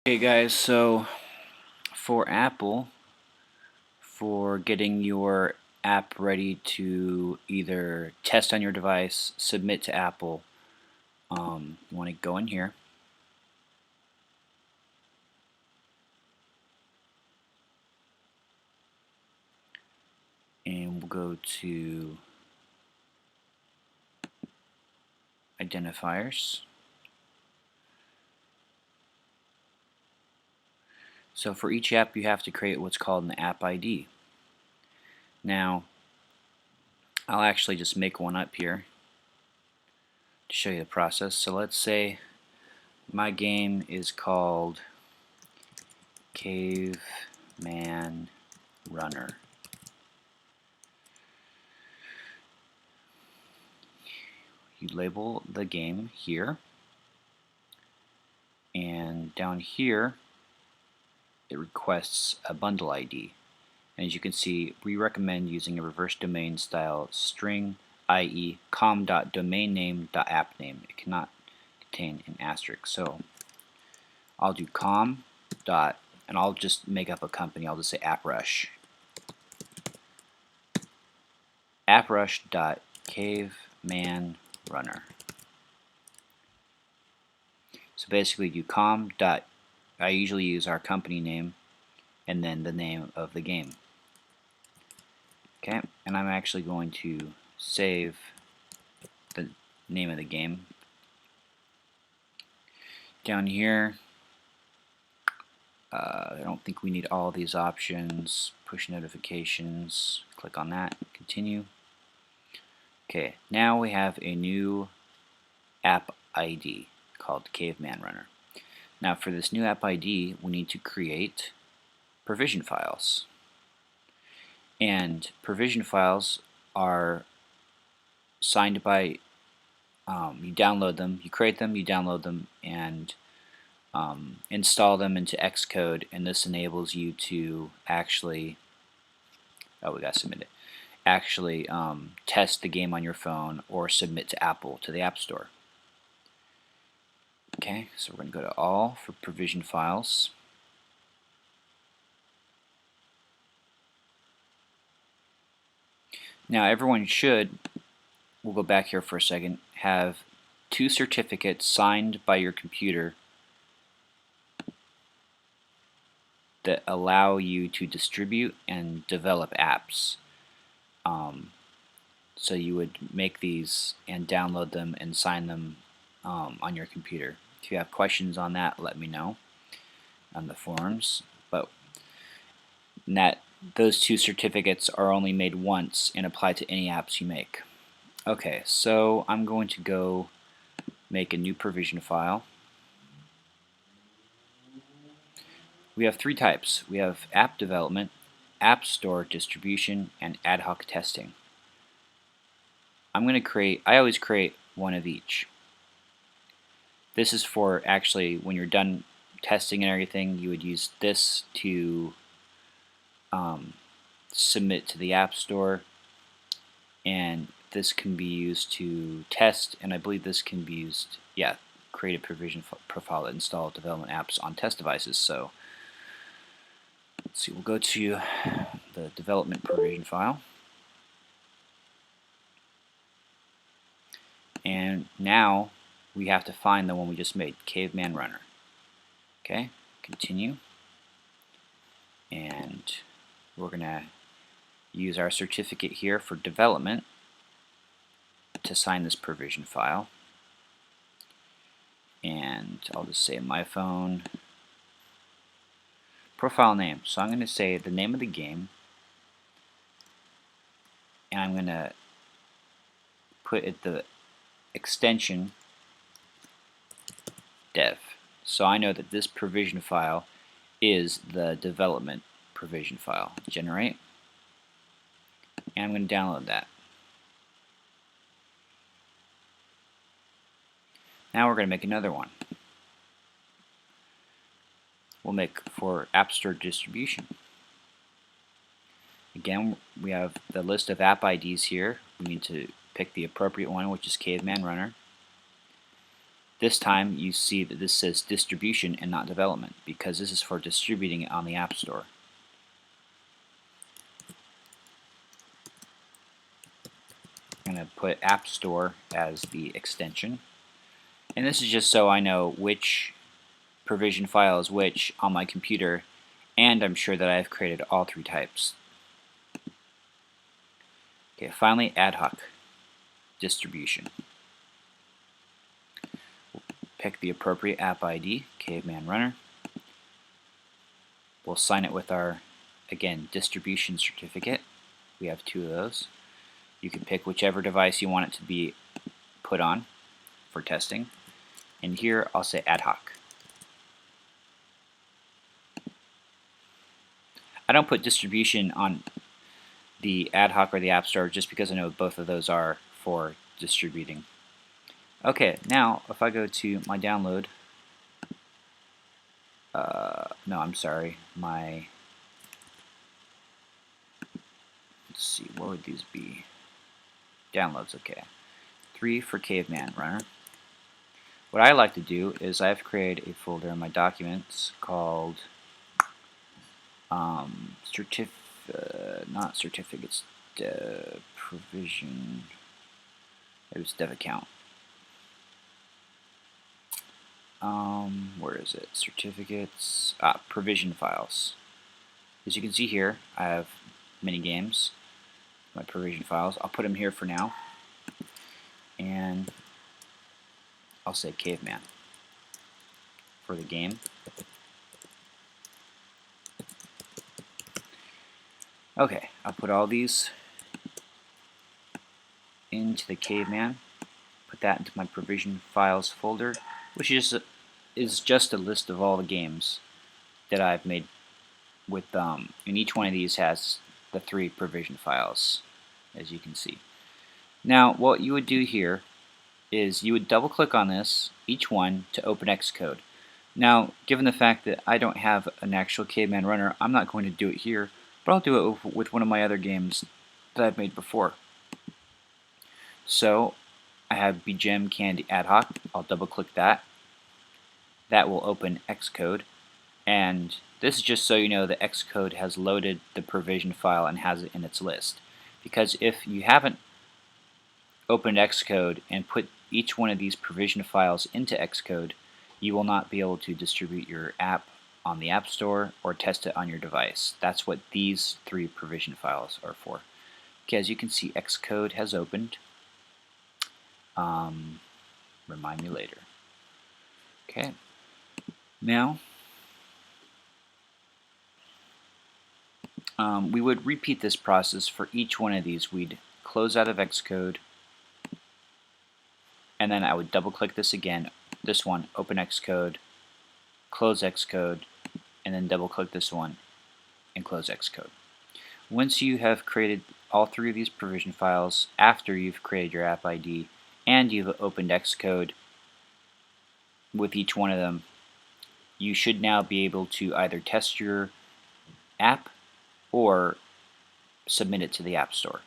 Hey guys, so for Apple, for getting your app ready to either test on your device, submit to Apple, you want to go in here and we'll go to identifiers. So for each app you have to create what's called an app ID. Now I'll actually just make one up here to show you the process. So let's say my game is called Caveman Runner. You label the game here, and down here it requests a bundle ID. And as you can see, we recommend using a reverse domain style string, i.e. com.domainname.appname. It cannot contain an asterisk. So I'll do com dot, and I'll just make up a company. I'll just say AppRush. AppRush.cavemanrunner. So basically do com dot, I usually use our company name and then the name of the game. Okay, and I'm actually going to save the name of the game. Down here, I don't think we need all these options. Push notifications, click on that, continue. Okay, now we have a new app ID called Caveman Runner. Now for this new app ID, we need to create provision files. And provision files are signed by, you download them, you create them, you download them, and install them into Xcode, and this enables you to actually, we got to submit it, actually test the game on your phone or submit to Apple, to the App Store. Okay, so we're going to go to All for provision files. Now everyone should, we'll go back here for a second, have 2 certificates signed by your computer that allow you to distribute and develop apps. So you would make these and download them and sign them on your computer. If you have questions on that, let me know on the forums. But those 2 certificates are only made once and apply to any apps you make. Okay, so I'm going to go make a new provision file. We have 3 types. We have app development, app store distribution, and ad hoc testing. I always create one of each. This is for actually when you're done testing and everything, you would use this to submit to the App Store, and this can be used to test, and I believe this can be used, create a provision profile that install development apps on test devices. So let's see, we'll go to the development provision file. And now we have to find the one we just made, Caveman Runner. Okay, continue. And we're going to use our certificate here for development to sign this provision file. And I'll just say my phone. Profile name. So I'm going to say the name of the game, and I'm going to put it the extension dev. So I know that this provision file is the development provision file. Generate. And I'm going to download that. Now we're going to make another one. We'll make for App Store distribution. Again, we have the list of app IDs here. We need to pick the appropriate one, which is Caveman Runner. This time you see that this says distribution and not development, because this is for distributing it on the App Store. I'm going to put App Store as the extension, and this is just so I know which provision file is which on my computer, and I'm sure that I've created all three types. Okay, finally, ad hoc distribution. We'll pick the appropriate app ID, Caveman Runner. We'll sign it with our, again, distribution certificate. We have 2 of those. You can pick whichever device you want it to be put on for testing. And here I'll say ad hoc. I don't put distribution on the ad hoc or the App Store just because I know both of those are for distributing. Okay, now if I go to my download, no, I'm sorry, let's see, what would these be? Downloads, okay. 3 for Caveman Runner. What I like to do is I've created a folder in my documents called not certificates, provision. It was dev account. Where is it? Certificates. Provision files. As you can see here, I have mini games. My provision files. I'll put them here for now, and I'll say Caveman for the game. Okay, I'll put all these into the Caveman, put that into my provision files folder, which is just a list of all the games that I've made with and each one of these has the 3 provision files, as you can see. Now what you would do here is you would double click on this, each one, to open Xcode. Now given the fact that I don't have an actual Caveman Runner, I'm not going to do it here, but I'll do it with one of my other games that I've made before. So I have BGEM Candy Ad Hoc. I'll double click that. That will open Xcode, and this is just so you know that Xcode has loaded the provision file and has it in its list. Because if you haven't opened Xcode and put each one of these provision files into Xcode, you will not be able to distribute your app on the App Store or test it on your device. That's what these 3 provision files are for. Okay, as you can see, Xcode has opened. Remind me later. Okay, now we would repeat this process for each one of these. We'd close out of Xcode, and then I would double click this again, this one, open Xcode, close Xcode, and then double click this one and close Xcode. Once you have created all 3 of these provision files, after you've created your app ID and you've opened Xcode with each one of them, you should now be able to either test your app or submit it to the App Store.